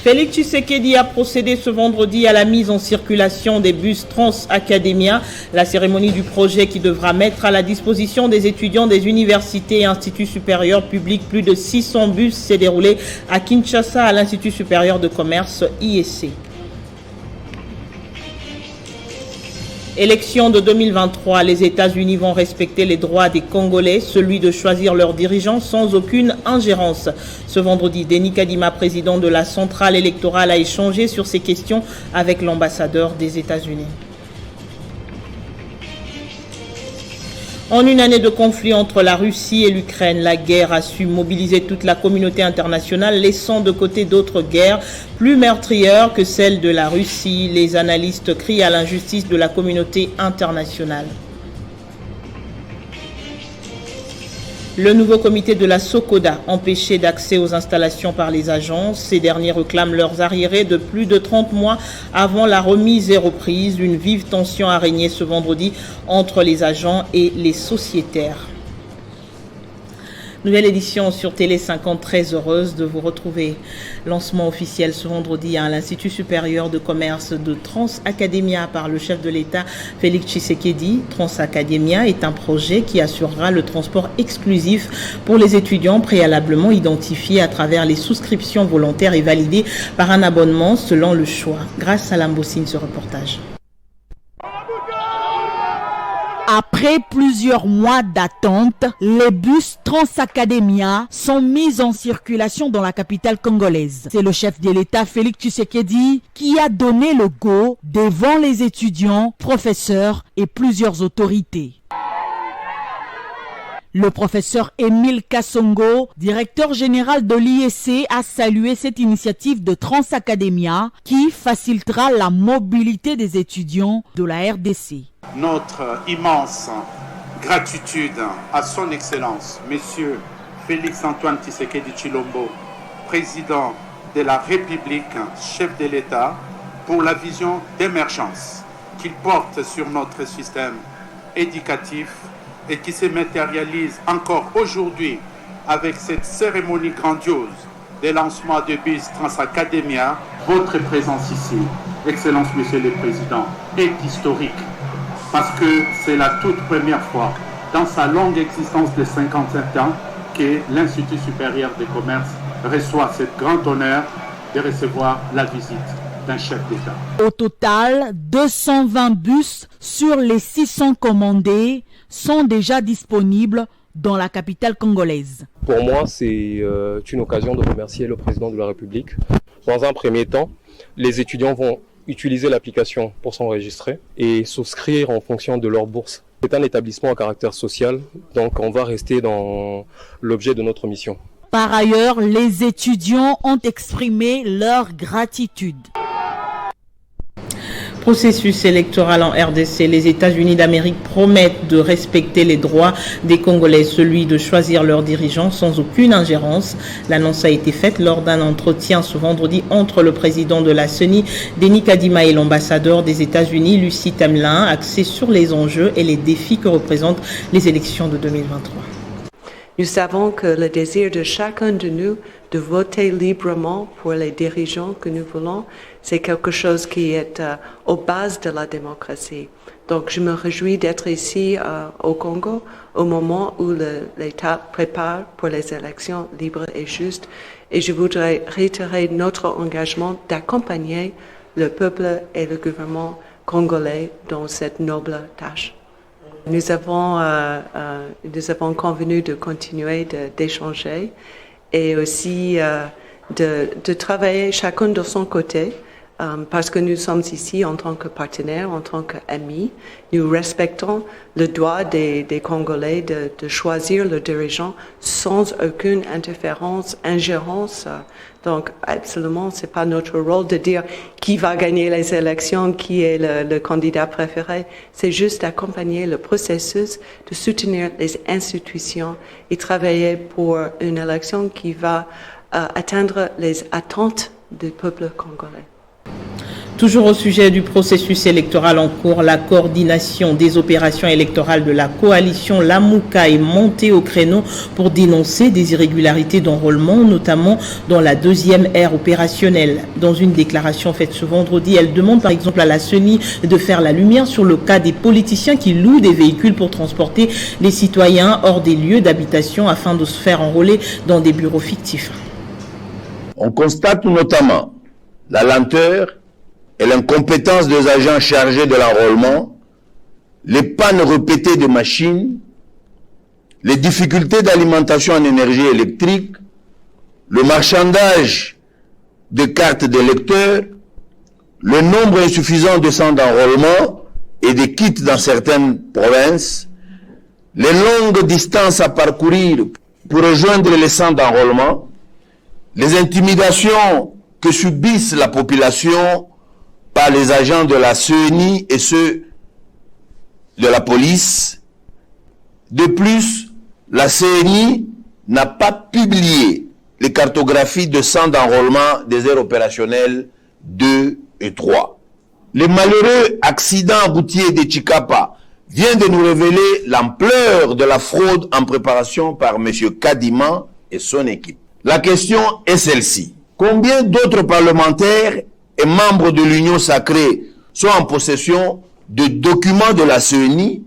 Félix Tshisekedi a procédé ce vendredi à la mise en circulation des bus Trans-Academia. La cérémonie du projet qui devra mettre à la disposition des étudiants des universités et instituts supérieurs publics plus de 600 bus s'est déroulée à Kinshasa à l'Institut supérieur de commerce IEC. Élection de 2023, les États-Unis vont respecter les droits des Congolais, celui de choisir leurs dirigeants sans aucune ingérence. Ce vendredi, Denis Kadima, président de la centrale électorale, a échangé sur ces questions avec l'ambassadeur des États-Unis. En une année de conflit entre la Russie et l'Ukraine, la guerre a su mobiliser toute la communauté internationale, laissant de côté d'autres guerres plus meurtrières que celle de la Russie. Les analystes crient à l'injustice de la communauté internationale. Le nouveau comité de la Sokoda, empêché d'accès aux installations par les agences. Ces derniers réclament leurs arriérés de plus de 30 mois avant la remise et reprise. Une vive tension a régné ce vendredi entre les agents et les sociétaires. Nouvelle édition sur Télé 50, très heureuse de vous retrouver. Lancement officiel ce vendredi à l'Institut supérieur de commerce de Trans-Academia par le chef de l'État Félix Tshisekedi. Trans-Academia est un projet qui assurera le transport exclusif pour les étudiants préalablement identifiés à travers les souscriptions volontaires et validées par un abonnement selon le choix. Grâce à Lambossine, ce reportage. Après plusieurs mois d'attente, les bus Trans-Academia sont mis en circulation dans la capitale congolaise. C'est le chef de l'État Félix Tshisekedi qui a donné le go devant les étudiants, professeurs et plusieurs autorités. Le professeur Émile Kassongo, directeur général de l'IEC, a salué cette initiative de Trans-Academia qui facilitera la mobilité des étudiants de la RDC. Notre immense gratitude à son Excellence, Monsieur Félix-Antoine Tshisekedi Tshilombo, président de la République, chef de l'État, pour la vision d'émergence qu'il porte sur notre système éducatif et qui se matérialise encore aujourd'hui avec cette cérémonie grandiose de lancement de bus Trans-Academia. Votre présence ici, Excellence Monsieur le Président, est historique parce que c'est la toute première fois dans sa longue existence de 57 ans que l'Institut supérieur de commerce reçoit ce grand honneur de recevoir la visite d'un chef d'État. Au total, 220 bus sur les 600 commandés sont déjà disponibles dans la capitale congolaise. Pour moi, c'est une occasion de remercier le président de la République. Dans un premier temps, les étudiants vont utiliser l'application pour s'enregistrer et souscrire en fonction de leur bourse. C'est un établissement à caractère social, donc on va rester dans l'objet de notre mission. Par ailleurs, les étudiants ont exprimé leur gratitude. Processus électoral en RDC, les États-Unis d'Amérique promettent de respecter les droits des Congolais, celui de choisir leurs dirigeants sans aucune ingérence. L'annonce a été faite lors d'un entretien ce vendredi entre le président de la CENI, Denis Kadima, et l'ambassadeur des États-Unis, Lucie Tamelin, axé sur les enjeux et les défis que représentent les élections de 2023. Nous savons que le désir de chacun de nous de voter librement pour les dirigeants que nous voulons, c'est quelque chose qui est aux bases de la démocratie. Donc je me réjouis d'être ici au Congo au moment où l'État prépare pour les élections libres et justes. Et je voudrais réitérer notre engagement d'accompagner le peuple et le gouvernement congolais dans cette noble tâche. Nous avons convenu de continuer d'échanger et aussi de travailler chacun de son côté parce que nous sommes ici en tant que partenaires, en tant qu'amis. Nous respectons le droit des Congolais de choisir le dirigeant sans aucune ingérence. Donc, absolument, c'est pas notre rôle de dire qui va gagner les élections, qui est le candidat préféré. C'est juste d'accompagner le processus, de soutenir les institutions et travailler pour une élection qui va atteindre les attentes du peuple congolais. Toujours au sujet du processus électoral en cours, la coordination des opérations électorales de la coalition Lamouka est montée au créneau pour dénoncer des irrégularités d'enrôlement, notamment dans la deuxième ère opérationnelle. Dans une déclaration faite ce vendredi, elle demande par exemple à la CENI de faire la lumière sur le cas des politiciens qui louent des véhicules pour transporter les citoyens hors des lieux d'habitation afin de se faire enrôler dans des bureaux fictifs. On constate notamment la lenteur et l'incompétence des agents chargés de l'enrôlement, les pannes répétées de machines, les difficultés d'alimentation en énergie électrique, le marchandage de cartes d'électeurs, le nombre insuffisant de centres d'enrôlement et de kits dans certaines provinces, les longues distances à parcourir pour rejoindre les centres d'enrôlement, les intimidations que subissent la population par les agents de la CENI et ceux de la police. De plus, la CENI n'a pas publié les cartographies de centres d'enrôlement des aires opérationnelles 2 et 3. Le malheureux accident routier de Chikapa vient de nous révéler l'ampleur de la fraude en préparation par M. Kadima et son équipe. La question est celle-ci. Combien d'autres parlementaires et membres de l'Union sacrée sont en possession de documents de la CENI,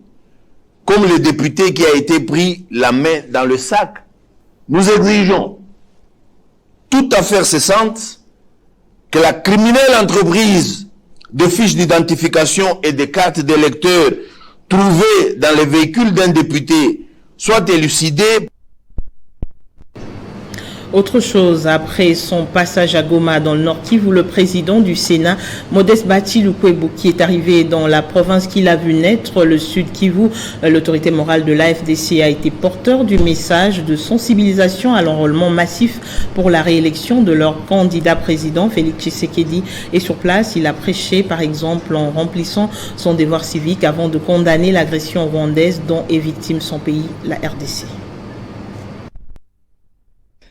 comme le député qui a été pris la main dans le sac? Nous exigeons, toute affaire cessante, que la criminelle entreprise de fiches d'identification et de cartes d'électeurs trouvées dans les véhicules d'un député soit élucidée. Autre chose, après son passage à Goma dans le Nord Kivu, le président du Sénat, Modeste Bati Lukwebo, qui est arrivé dans la province qu'il a vu naître, le Sud Kivu, l'autorité morale de l'AFDC a été porteur du message de sensibilisation à l'enrôlement massif pour la réélection de leur candidat président, Félix Tshisekedi. Et sur place, il a prêché, par exemple, en remplissant son devoir civique avant de condamner l'agression rwandaise dont est victime son pays, la RDC.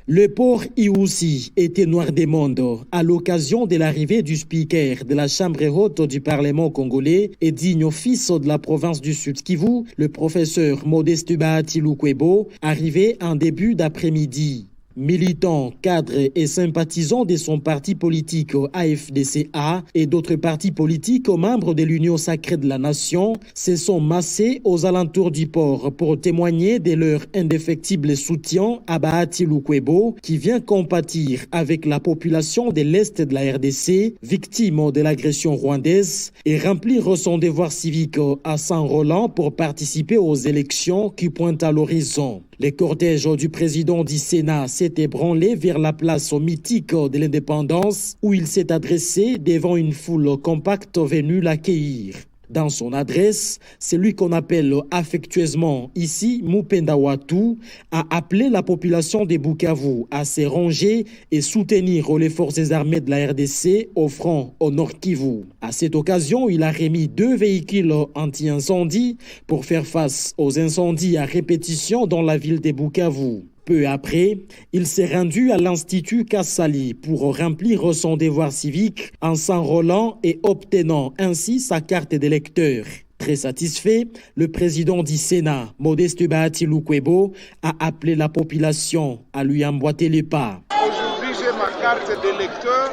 Le port Iousi était noir des mondes à l'occasion de l'arrivée du speaker de la Chambre haute du Parlement congolais et digne fils de la province du Sud Kivu, le professeur Modeste Bahati Lukwebo, arrivé en début d'après-midi. Militants, cadres et sympathisants de son parti politique AFDCA et d'autres partis politiques membres de l'Union sacrée de la nation se sont massés aux alentours du port pour témoigner de leur indéfectible soutien à Bahati Lukwebo qui vient compatir avec la population de l'Est de la RDC, victime de l'agression rwandaise, et remplir son devoir civique à s'enrôlant pour participer aux élections qui pointent à l'horizon. Le cortège du président du Sénat s'est ébranlé vers la place mythique de l'indépendance où il s'est adressé devant une foule compacte venue l'accueillir. Dans son adresse, celui qu'on appelle affectueusement ici Mupenda Watu a appelé la population de Bukavu à se ranger et soutenir les forces armées de la RDC au front au Nord Kivu. À cette occasion, il a remis 2 véhicules anti-incendie pour faire face aux incendies à répétition dans la ville de Bukavu. Peu après, il s'est rendu à l'Institut Kassali pour remplir son devoir civique en s'enrôlant et obtenant ainsi sa carte d'électeur. Très satisfait, le président du Sénat, Modeste Bahati Lukwebo, a appelé la population à lui emboîter les pas. Aujourd'hui, j'ai ma carte d'électeur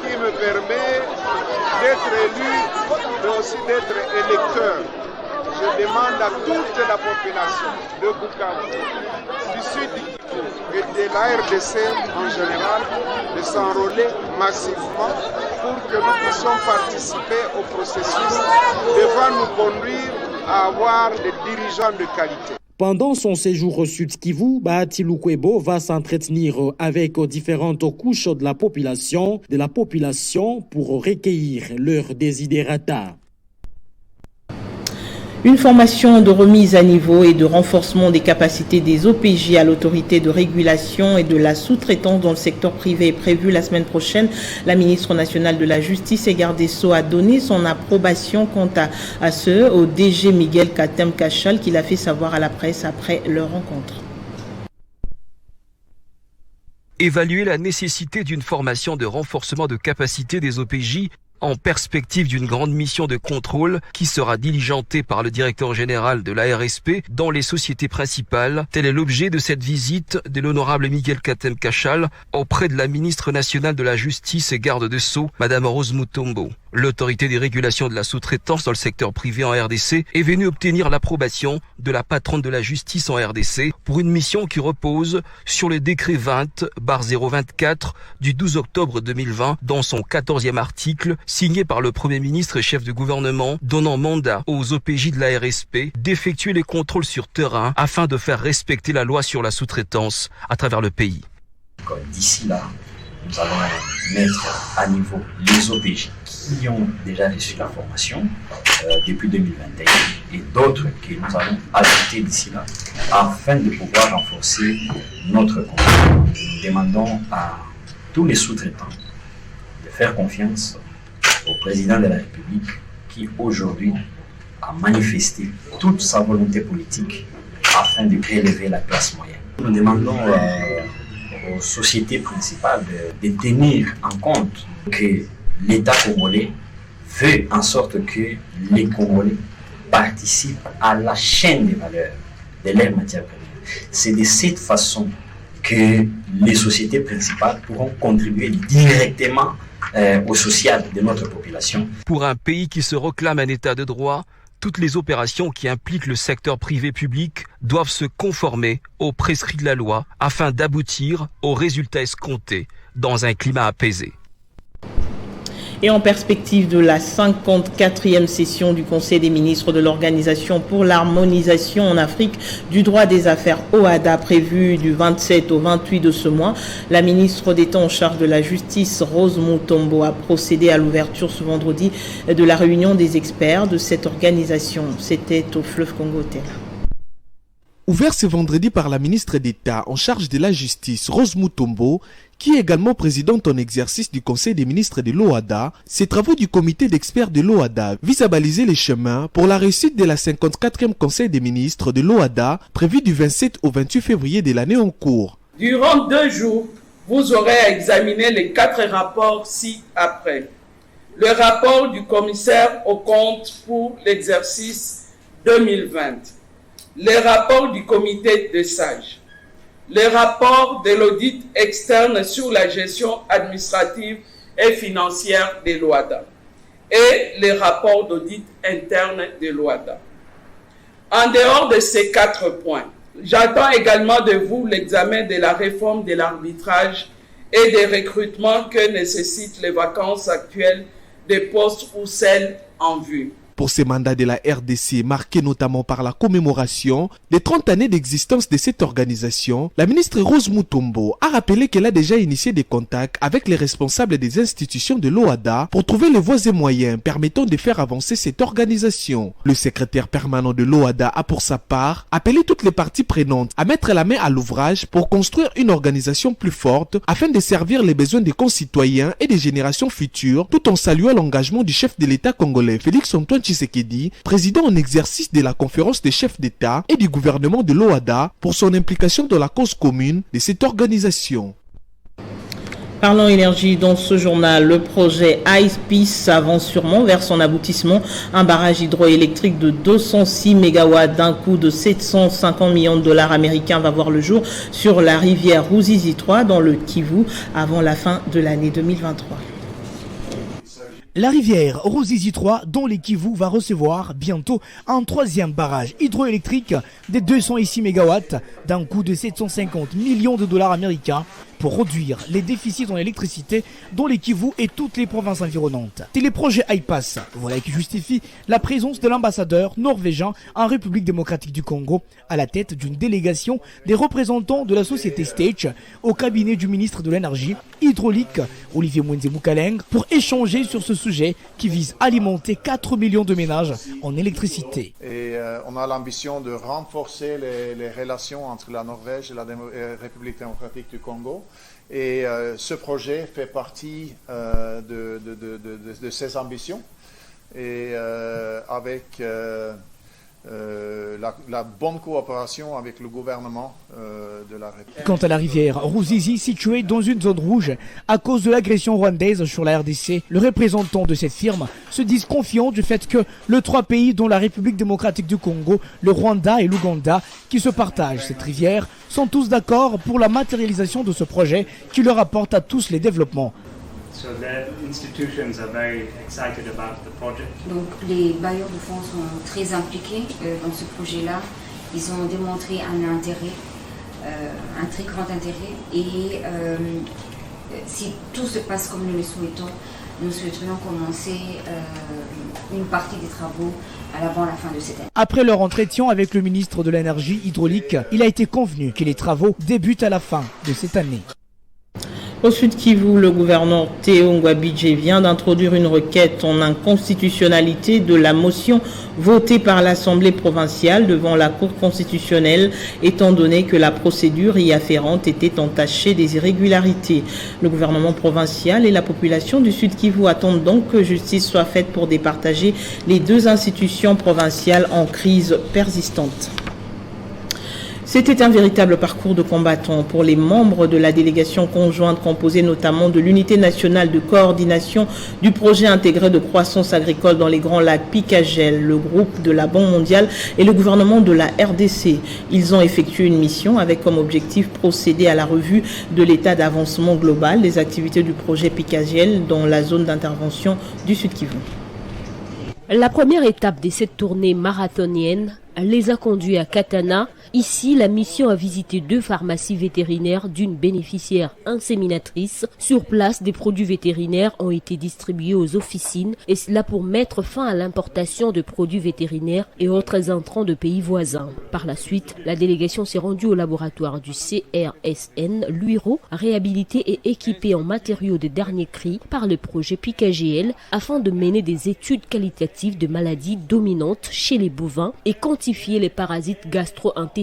qui me permet d'être élu, mais aussi d'être électeur. Je demande à toute la population de Bukavu, du Sud et de la RDC en général, de s'enrôler massivement pour que nous puissions participer au processus devant nous conduire à avoir des dirigeants de qualité. Pendant son séjour au Sud Kivu, Bahati Lukwebo va s'entretenir avec différentes couches de la population pour recueillir leurs desiderata. Une formation de remise à niveau et de renforcement des capacités des OPJ à l'autorité de régulation et de la sous-traitance dans le secteur privé est prévue la semaine prochaine. La ministre nationale de la Justice et garde des Sceaux a donné son approbation quant à ce au DG Miguel Katem Kachal qu'il a fait savoir à la presse après leur rencontre. Évaluer la nécessité d'une formation de renforcement de capacité des OPJ en perspective d'une grande mission de contrôle qui sera diligentée par le directeur général de l'ARSP dans les sociétés principales. Tel est l'objet de cette visite de l'honorable Miguel Katem Kachal auprès de la ministre nationale de la Justice et garde de Sceaux, Madame Rose Mutombo. L'autorité des régulations de la sous-traitance dans le secteur privé en RDC est venue obtenir l'approbation de la patronne de la justice en RDC pour une mission qui repose sur le décret 20/024 du 12 octobre 2020 dans son 14e article signé par le Premier ministre et chef de gouvernement donnant mandat aux OPJ de la RSP d'effectuer les contrôles sur terrain afin de faire respecter la loi sur la sous-traitance à travers le pays. D'ici là, nous allons mettre à niveau les OPJ qui ont déjà reçu la formation depuis 2021 et d'autres que nous allons ajouter d'ici là afin de pouvoir renforcer notre contrôle. Nous demandons à tous les sous-traitants de faire confiance au président de la République qui aujourd'hui a manifesté toute sa volonté politique afin de prélever la classe moyenne. Nous demandons aux sociétés principales de tenir en compte que l'État congolais veut en sorte que les Congolais participent à la chaîne des valeurs de leurs matières premières. C'est de cette façon que les sociétés principales pourront contribuer directement au social de notre population. Pour un pays qui se réclame un état de droit, toutes les opérations qui impliquent le secteur privé-public doivent se conformer aux prescrits de la loi afin d'aboutir aux résultats escomptés dans un climat apaisé. Et en perspective de la 54e session du Conseil des ministres de l'Organisation pour l'harmonisation en Afrique du droit des affaires OHADA prévue du 27 au 28 de ce mois, la ministre d'État en charge de la Justice, Rose Mutombo, a procédé à l'ouverture ce vendredi de la réunion des experts de cette organisation. C'était au fleuve Congo-Terre. Ouvert ce vendredi par la ministre d'État en charge de la Justice, Rose Mutombo, qui est également présidente en exercice du Conseil des ministres de l'OHADA, ces travaux du comité d'experts de l'OHADA visent à baliser les chemins pour la réussite de la 54e Conseil des ministres de l'OHADA, prévu du 27 au 28 février de l'année en cours. Durant 2 jours, vous aurez à examiner les 4 rapports ci-après. Le rapport du commissaire aux comptes pour l'exercice 2020. Les rapports du comité des sages. Les rapports de l'audit externe sur la gestion administrative et financière de l'OHADA et les rapports d'audit interne de l'OHADA. En dehors de ces 4 points, j'attends également de vous l'examen de la réforme de l'arbitrage et des recrutements que nécessitent les vacances actuelles des postes ou celles en vue. Pour ces mandats de la RDC, marqués notamment par la commémoration des 30 années d'existence de cette organisation, la ministre Rose Mutombo a rappelé qu'elle a déjà initié des contacts avec les responsables des institutions de l'OHADA pour trouver les voies et moyens permettant de faire avancer cette organisation. Le secrétaire permanent de l'OHADA a pour sa part appelé toutes les parties prenantes à mettre la main à l'ouvrage pour construire une organisation plus forte afin de servir les besoins des concitoyens et des générations futures, tout en saluant l'engagement du chef de l'État congolais, Félix-Antoine Tshisekedi, président en exercice de la conférence des chefs d'État et du gouvernement de l'OHADA pour son implication dans la cause commune de cette organisation. Parlons énergie dans ce journal, le projet Ice Peace avance sûrement vers son aboutissement. Un barrage hydroélectrique de 206 MW d'un coût de 750 millions de dollars américains va voir le jour sur la rivière Ruzizi 3 dans le Kivu avant la fin de l'année 2023. La rivière Ruzizi 3, dont les Kivu va recevoir bientôt un 3e barrage hydroélectrique de 206 MW d'un coût de 750 millions de dollars américains pour réduire les déficits en électricité dans les Kivu et toutes les provinces environnantes. C'est le projet IPAS, voilà qui justifie la présence de l'ambassadeur norvégien en République démocratique du Congo à la tête d'une délégation des représentants de la société Stage au cabinet du ministre de l'énergie hydraulique Olivier Mwenze-Mukaleng pour échanger sur ce sujet qui vise à alimenter 4 millions de ménages en électricité. Et on a l'ambition de renforcer les relations entre la Norvège et la République démocratique du Congo. Et ce projet fait partie de ces ambitions. Et avec la bonne coopération avec le gouvernement de la République. Quant à la rivière Ruzizi, située dans une zone rouge à cause de l'agression rwandaise sur la RDC, le représentant de cette firme se dit confiant du fait que les trois pays, dont la République démocratique du Congo, le Rwanda et l'Ouganda, qui se partagent cette rivière, sont tous d'accord pour la matérialisation de ce projet qui leur apporte à tous les développements. Donc les bailleurs de fonds sont très impliqués dans ce projet-là. Ils ont démontré un intérêt, un très grand intérêt. Et si tout se passe comme nous le souhaitons, nous souhaiterions commencer une partie des travaux avant la fin de cette année. Après leur entretien avec le ministre de l'Énergie hydraulique, il a été convenu que les travaux débutent à la fin de cette année. Au Sud Kivu, le gouverneur Théo Ngwabidje vient d'introduire une requête en inconstitutionnalité de la motion votée par l'Assemblée provinciale devant la Cour constitutionnelle, étant donné que la procédure y afférente était entachée des irrégularités. Le gouvernement provincial et la population du Sud Kivu attendent donc que justice soit faite pour départager les deux institutions provinciales en crise persistante. C'était un véritable parcours de combattant pour les membres de la délégation conjointe composée notamment de l'unité nationale de coordination du projet intégré de croissance agricole dans les Grands Lacs Picagel, le groupe de la Banque mondiale et le gouvernement de la RDC. Ils ont effectué une mission avec comme objectif procéder à la revue de l'état d'avancement global des activités du projet Picagel dans la zone d'intervention du Sud Kivu. La première étape de cette tournée marathonienne les a conduits à Katana. Ici, la mission a visité 2 pharmacies vétérinaires d'une bénéficiaire inséminatrice. Sur place, des produits vétérinaires ont été distribués aux officines et cela pour mettre fin à l'importation de produits vétérinaires et autres intrants de pays voisins. Par la suite, la délégation s'est rendue au laboratoire du CRSN Luiro, réhabilité et équipé en matériaux de dernier cri par le projet Picagel afin de mener des études qualitatives de maladies dominantes chez les bovins et quantifier les parasites gastro-intestinaux.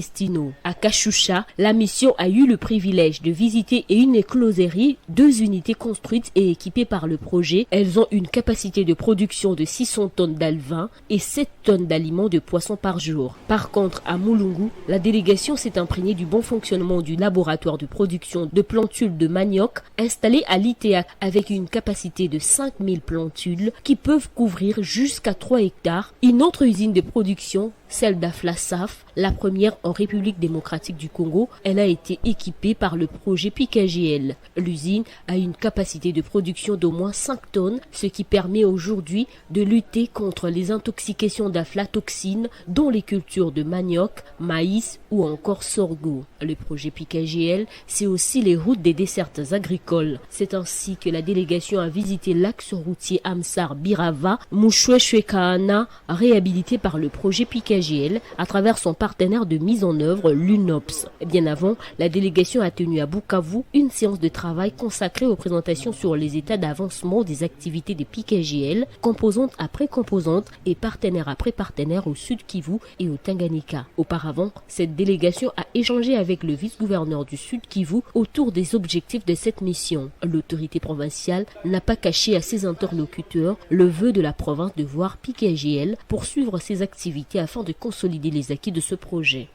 À Kachoucha, la mission a eu le privilège de visiter une écloserie, 2 unités construites et équipées par le projet. Elles ont une capacité de production de 600 tonnes d'alevin et 7 tonnes d'aliments de poissons par jour. Par contre, à Mulungu, la délégation s'est imprégnée du bon fonctionnement du laboratoire de production de plantules de manioc installé à l'ITEAC avec une capacité de 5000 plantules qui peuvent couvrir jusqu'à 3 hectares. Une autre usine de production, celle d'Aflasaf, la première en République démocratique du Congo, elle a été équipée par le projet Picagel. L'usine a une capacité de production d'au moins 5 tonnes, ce qui permet aujourd'hui de lutter contre les intoxications d'aflatoxines dans les cultures de manioc, maïs ou encore sorgho. Le projet Picagel, c'est aussi les routes des dessertes agricoles. C'est ainsi que la délégation a visité l'axe routier Amsar-Birava, Mouchoué-Chouekaana, réhabilité par le projet Picagel à travers son partenaire de mise en œuvre, l'UNOPS. Bien avant, la délégation a tenu à Bukavu une séance de travail consacrée aux présentations sur les états d'avancement des activités de Picagel, composante après composante et partenaire après partenaire au Sud Kivu et au Tanganyika. Auparavant, cette délégation a échangé avec le vice-gouverneur du Sud Kivu autour des objectifs de cette mission. L'autorité provinciale n'a pas caché à ses interlocuteurs le vœu de la province de voir Picagel poursuivre ses activités afin de consolider les acquis de ce projet.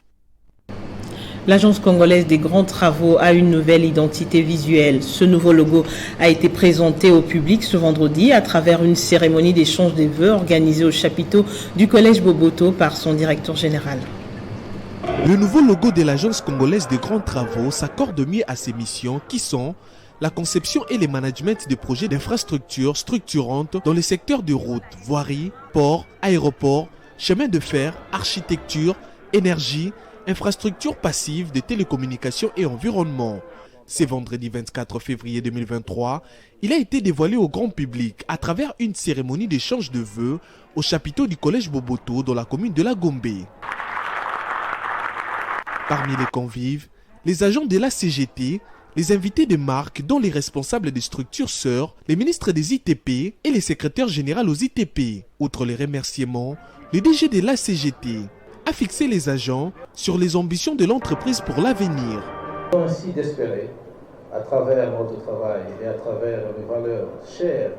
L'Agence congolaise des grands travaux a une nouvelle identité visuelle. Ce nouveau logo a été présenté au public ce vendredi à travers une cérémonie d'échange des vœux organisée au chapiteau du Collège Boboto par son directeur général. Le nouveau logo de l'Agence congolaise des grands travaux s'accorde mieux à ses missions qui sont la conception et le management des projets d'infrastructures structurantes dans les secteurs de routes, voiries, ports, aéroports, chemins de fer, architecture, énergie, infrastructures passives de télécommunications et environnement. Ce vendredi 24 février 2023, il a été dévoilé au grand public à travers une cérémonie d'échange de vœux au chapiteau du Collège Boboto dans la commune de la Gombe. Parmi les convives, les agents de la CGT, les invités de marque dont les responsables des structures sœurs, les ministres des ITP et les secrétaires généraux aux ITP. Outre les remerciements, le DG de la CGT a fixé les agents sur les ambitions de l'entreprise pour l'avenir. Nous avons aussi d'espérer, à travers notre travail et à travers les valeurs chères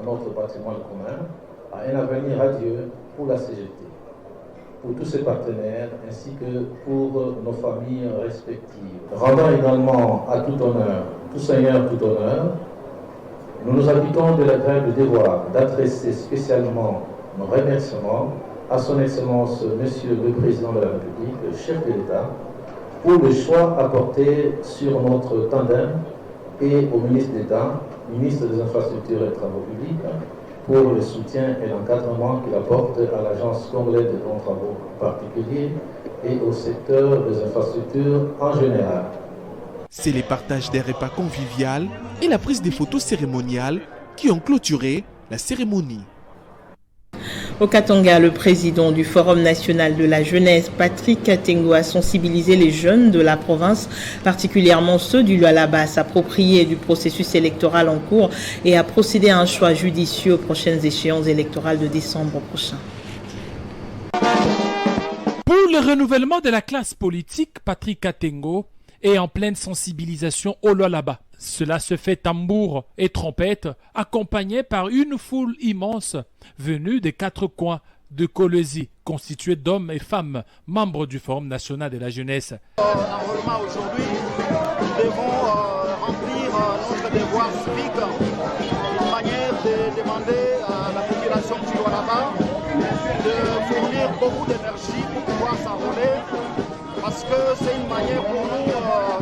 à notre patrimoine commun, à un avenir radieux pour la CGT, pour tous ses partenaires ainsi que pour nos familles respectives. Rendant également à tout honneur, tout seigneur, tout honneur, nous nous habitons de l'agréable devoir d'adresser spécialement nos remerciements à son Excellence Monsieur le Président de la République, le chef de l'État, pour le choix apporté sur notre tandem et au ministre d'État, ministre des Infrastructures et des Travaux publics, pour le soutien et l'encadrement qu'il apporte à l'Agence congolaise de bons travaux en particulier et au secteur des infrastructures en général. C'est les partages des repas conviviaux et la prise des photos cérémoniales qui ont clôturé la cérémonie. Au Katanga, le président du Forum national de la jeunesse, Patrick Katengo, a sensibilisé les jeunes de la province, particulièrement ceux du Lualaba, à s'approprier du processus électoral en cours et à procéder à un choix judicieux aux prochaines échéances électorales de décembre prochain. Pour le renouvellement de la classe politique, Patrick Katengo est en pleine sensibilisation au Lualaba. Cela se fait tambour et trompette, accompagné par une foule immense venue des quatre coins de Kolwezi, constituée d'hommes et femmes, membres du Forum national de la jeunesse. Enrôlement aujourd'hui, nous devons remplir notre devoir civique, une manière de demander à la population du Lualaba de fournir beaucoup d'énergie pour pouvoir s'enrôler, parce que c'est une manière pour nous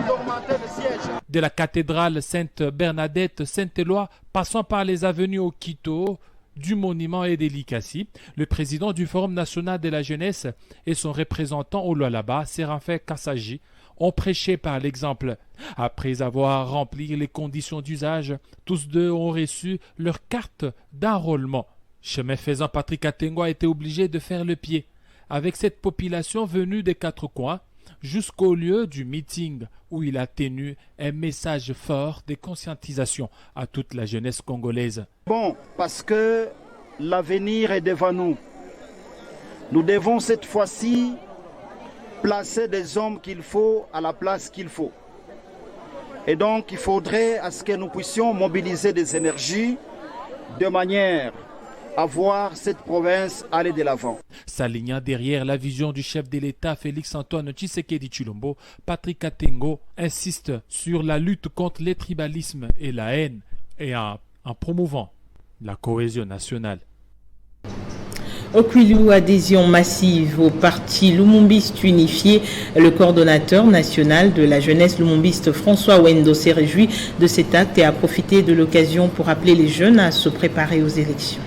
d'augmenter le siège. De la cathédrale Sainte-Bernadette, Saint-Éloi, passant par les avenues Okito, du Monument et des Likasi, le président du Forum national de la jeunesse et son représentant au Lualaba, Séraphin Kassaji, ont prêché par l'exemple. Après avoir rempli les conditions d'usage, tous deux ont reçu leur carte d'enrôlement. Chemin faisant, Patrick Katengo a été obligé de faire le pied avec cette population venue des quatre coins jusqu'au lieu du meeting où il a tenu un message fort de conscientisation à toute la jeunesse congolaise. Bon, parce que l'avenir est devant nous. Nous devons cette fois-ci placer des hommes qu'il faut à la place qu'il faut. Et donc il faudrait à ce que nous puissions mobiliser des énergies de manière à voir cette province aller de l'avant. S'alignant derrière la vision du chef de l'État Félix-Antoine Tshisekedi Tshilombo, Patrick Katengo insiste sur la lutte contre les tribalismes et la haine et en promouvant la cohésion nationale. Au Kwilu, adhésion massive au parti lumumbiste unifié. Le coordonnateur national de la jeunesse lumumbiste François Wendo s'est réjoui de cet acte et a profité de l'occasion pour appeler les jeunes à se préparer aux élections.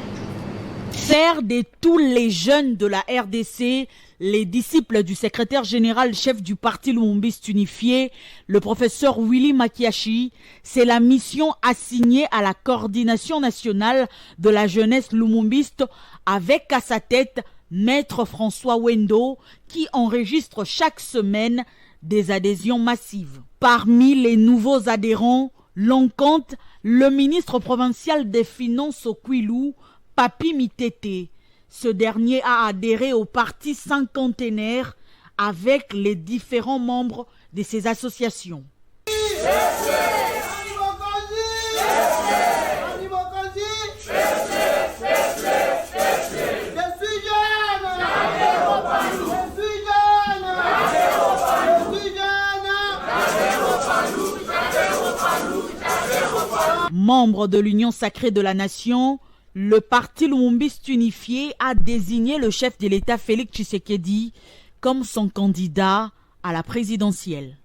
Faire de tous les jeunes de la RDC les disciples du secrétaire général chef du parti lumumbiste unifié, le professeur Willy Makiashi, c'est la mission assignée à la coordination nationale de la jeunesse lumumbiste avec à sa tête Maître François Wendo qui enregistre chaque semaine des adhésions massives. Parmi les nouveaux adhérents, l'on compte le ministre provincial des Finances au Kwilu, Papi Mitete. Ce dernier a adhéré au parti cinquantenaire avec les différents membres de ses associations. Membre de l'Union sacrée de la nation, le parti lumumbiste unifié a désigné le chef de l'État Félix Tshisekedi comme son candidat à la présidentielle.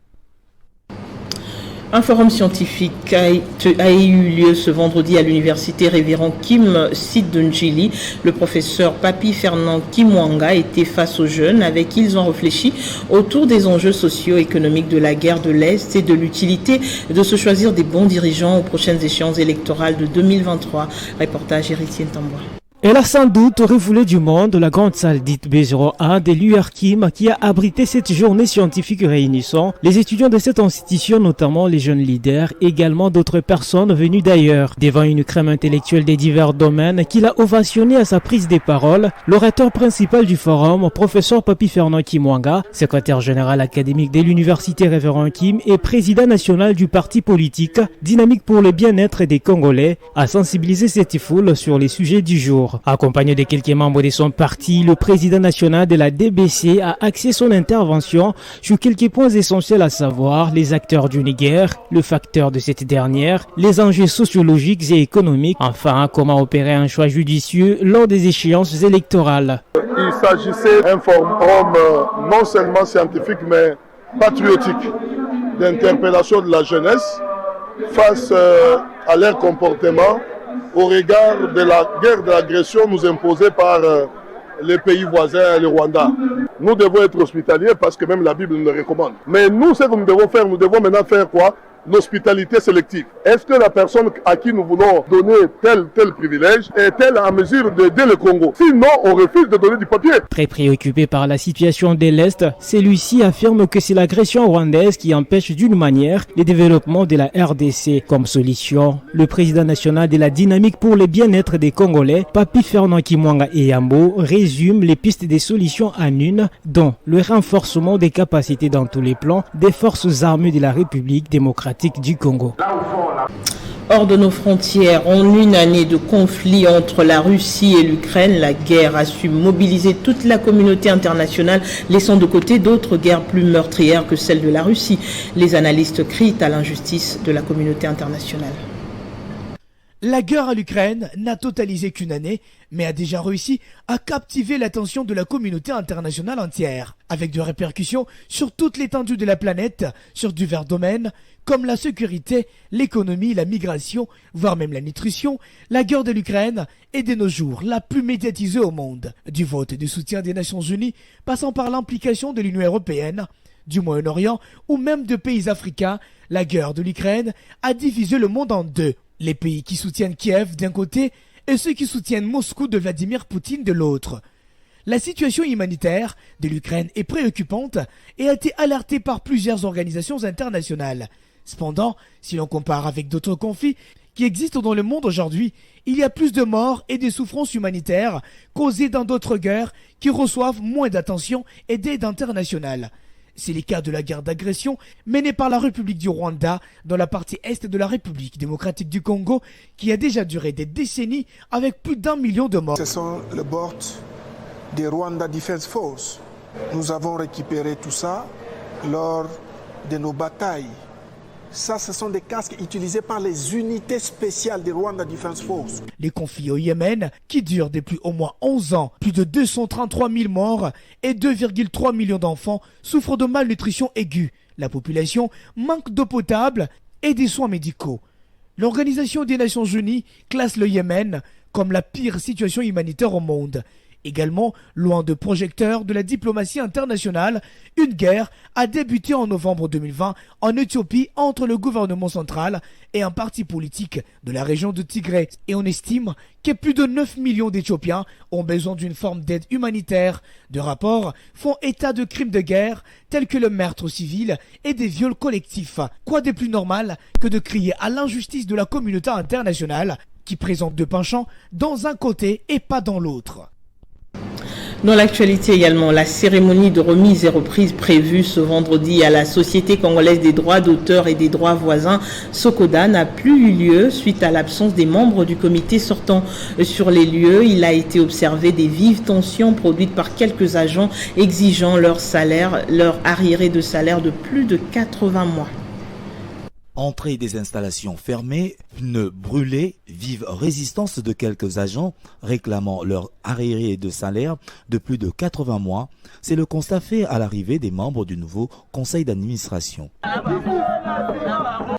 Un forum scientifique a eu lieu ce vendredi à l'université Révérend Kim Sidunjili. Le professeur Papi Fernand Kimwanga était face aux jeunes avec qui ils ont réfléchi autour des enjeux socio-économiques de la guerre de l'Est et de l'utilité de se choisir des bons dirigeants aux prochaines échéances électorales de 2023. Reportage Héritier Tambois. Elle a sans doute refoulé du monde la grande salle dite B01 de l'URKIM qui a abrité cette journée scientifique réunissant les étudiants de cette institution, notamment les jeunes leaders, également d'autres personnes venues d'ailleurs. Devant une crème intellectuelle des divers domaines qu'il a ovationné à sa prise de parole, l'orateur principal du forum, professeur Papi Fernand Kimwanga, secrétaire général académique de l'université Révérend Kim et président national du parti politique Dynamique pour le bien-être des Congolais, a sensibilisé cette foule sur les sujets du jour. mort. Accompagné de quelques membres de son parti, le président national de la DBC a axé son intervention sur quelques points essentiels, à savoir les acteurs d'une guerre, le facteur de cette dernière, les enjeux sociologiques et économiques, enfin comment opérer un choix judicieux lors des échéances électorales. Il s'agissait d'un forum non seulement scientifique mais patriotique, d'interpellation de la jeunesse face à leur comportement au regard de la guerre de l'agression nous imposée par les pays voisins, le Rwanda. Nous devons être hospitaliers parce que même la Bible nous le recommande. Mais nous, ce que nous devons faire, nous devons maintenant faire quoi? L'hospitalité sélective. Est-ce que la personne à qui nous voulons donner tel privilège est-elle en mesure d'aider le Congo? Sinon, on refuse de donner du papier. Très préoccupé par la situation de l'Est, celui-ci affirme que c'est l'agression rwandaise qui empêche d'une manière le développement de la RDC. Comme solution, le président national de la dynamique pour le bien-être des Congolais, Papi Fernand Kimwanga Eyambo, résume les pistes des solutions en une, dont le renforcement des capacités dans tous les plans des forces armées de la République démocratique du Congo. Hors de nos frontières, en une année de conflit entre la Russie et l'Ukraine, la guerre a su mobiliser toute la communauté internationale, laissant de côté d'autres guerres plus meurtrières que celle de la Russie. Les analystes crient à l'injustice de la communauté internationale. La guerre à l'Ukraine n'a totalisé qu'une année, mais a déjà réussi à captiver l'attention de la communauté internationale entière, avec des répercussions sur toute l'étendue de la planète, sur divers domaines, comme la sécurité, l'économie, la migration, voire même la nutrition. La guerre de l'Ukraine est de nos jours la plus médiatisée au monde, du vote et du soutien des Nations Unies, passant par l'implication de l'Union européenne, du Moyen-Orient ou même de pays africains. La guerre de l'Ukraine a divisé le monde en deux. Les pays qui soutiennent Kiev d'un côté et ceux qui soutiennent Moscou de Vladimir Poutine de l'autre. La situation humanitaire de l'Ukraine est préoccupante et a été alertée par plusieurs organisations internationales. Cependant, si l'on compare avec d'autres conflits qui existent dans le monde aujourd'hui, il y a plus de morts et de souffrances humanitaires causées dans d'autres guerres qui reçoivent moins d'attention et d'aide internationale. C'est le cas de la guerre d'agression menée par la République du Rwanda dans la partie est de la République démocratique du Congo qui a déjà duré des décennies avec plus d'1 million de morts. Ce sont les bords des Rwanda Defense Force. Nous avons récupéré tout ça lors de nos batailles. Ça, ce sont des casques utilisés par les unités spéciales des Rwanda Defense Force. Les conflits au Yémen, qui durent depuis au moins 11 ans, plus de 233 000 morts et 2,3 millions d'enfants souffrent de malnutrition aiguë. La population manque d'eau potable et des soins médicaux. L'Organisation des Nations Unies classe le Yémen comme la pire situation humanitaire au monde. Également, loin de projecteurs de la diplomatie internationale, une guerre a débuté en novembre 2020 en Éthiopie entre le gouvernement central et un parti politique de la région de Tigré. Et on estime que plus de 9 millions d'Éthiopiens ont besoin d'une forme d'aide humanitaire. De rapports font état de crimes de guerre tels que le meurtre civil et des viols collectifs. Quoi de plus normal que de crier à l'injustice de la communauté internationale qui présente deux penchants dans un côté et pas dans l'autre. Dans l'actualité également, la cérémonie de remise et reprise prévue ce vendredi à la Société congolaise des droits d'auteur et des droits voisins, SOCODA, n'a plus eu lieu suite à l'absence des membres du comité sortant sur les lieux. Il a été observé des vives tensions produites par quelques agents exigeant leur arriéré de salaire de plus de 80 mois. Entrée des installations fermées, pneus brûlés, vive résistance de quelques agents réclamant leur arriéré de salaire de plus de 80 mois, c'est le constat fait à l'arrivée des membres du nouveau conseil d'administration.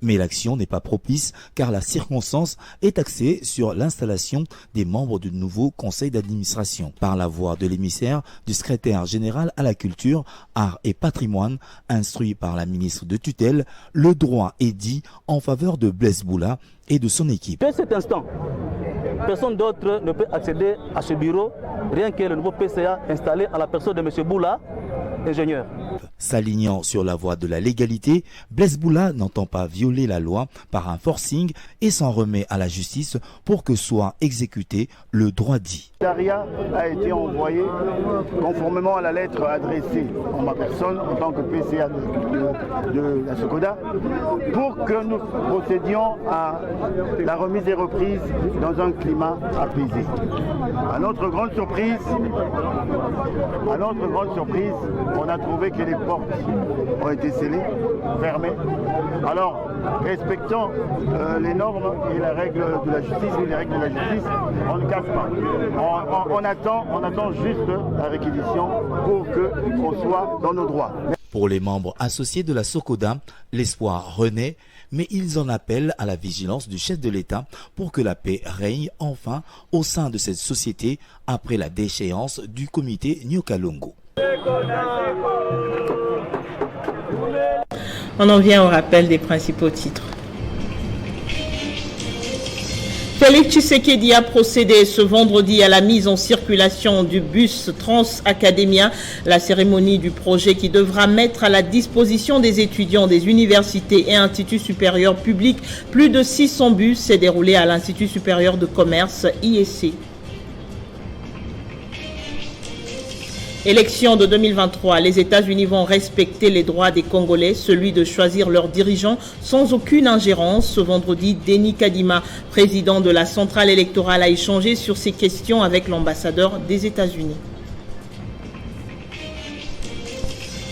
Mais l'action n'est pas propice car la circonstance est axée sur l'installation des membres du nouveau conseil d'administration par la voix de l'émissaire du secrétaire général à la culture, art et patrimoine, instruit par la ministre de tutelle. Le droit est dit en faveur de Blaise Boula et de son équipe. Dès cet instant, personne d'autre ne peut accéder à ce bureau, rien que le nouveau PCA installé à la personne de M. Boula, ingénieur. S'alignant sur la voie de la légalité, Blaise Boula n'entend pas violer la loi par un forcing et s'en remet à la justice pour que soit exécuté le droit dit. Daria a été envoyé conformément à la lettre adressée en ma personne en tant que PCA de la SOCODA pour que nous procédions à la remise et reprise dans un climat apaisé. À notre grande surprise, on a trouvé que les portes ont été scellées, fermées. Alors, respectant les normes et les règles de la justice, on ne casse pas. On attend juste la réquisition pour qu'on soit dans nos droits. Pour les membres associés de la SOCODA, l'espoir renaît, mais ils en appellent à la vigilance du chef de l'État pour que la paix règne enfin au sein de cette société après la déchéance du comité Nyokalongo. On en vient au rappel des principaux titres. Félix Tshisekedi a procédé ce vendredi à la mise en circulation du bus Trans-Academia, la cérémonie du projet qui devra mettre à la disposition des étudiants des universités et instituts supérieurs publics plus de 600 bus s'est déroulée à l'Institut supérieur de commerce IEC. Élection de 2023, les États-Unis vont respecter les droits des Congolais, celui de choisir leurs dirigeants sans aucune ingérence. Ce vendredi, Denis Kadima, président de la centrale électorale, a échangé sur ces questions avec l'ambassadeur des États-Unis.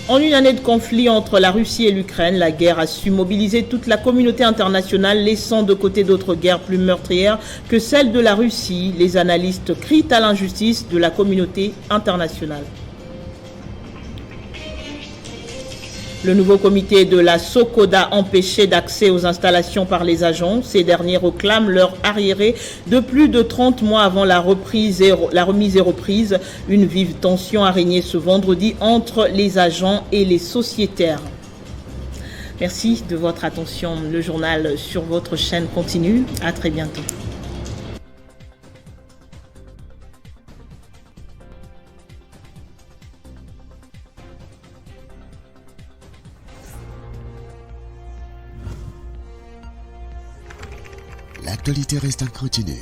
En une année de conflit entre la Russie et l'Ukraine, la guerre a su mobiliser toute la communauté internationale, laissant de côté d'autres guerres plus meurtrières que celle de la Russie. Les analystes crient à l'injustice de la communauté internationale. Le nouveau comité de la SOCODA empêché d'accès aux installations par les agents. Ces derniers réclament leur arriéré de plus de 30 mois avant la remise et reprise. Une vive tension a régné ce vendredi entre les agents et les sociétaires. Merci de votre attention. Le journal sur votre chaîne continue. À très bientôt. L'actualité reste incrutinée.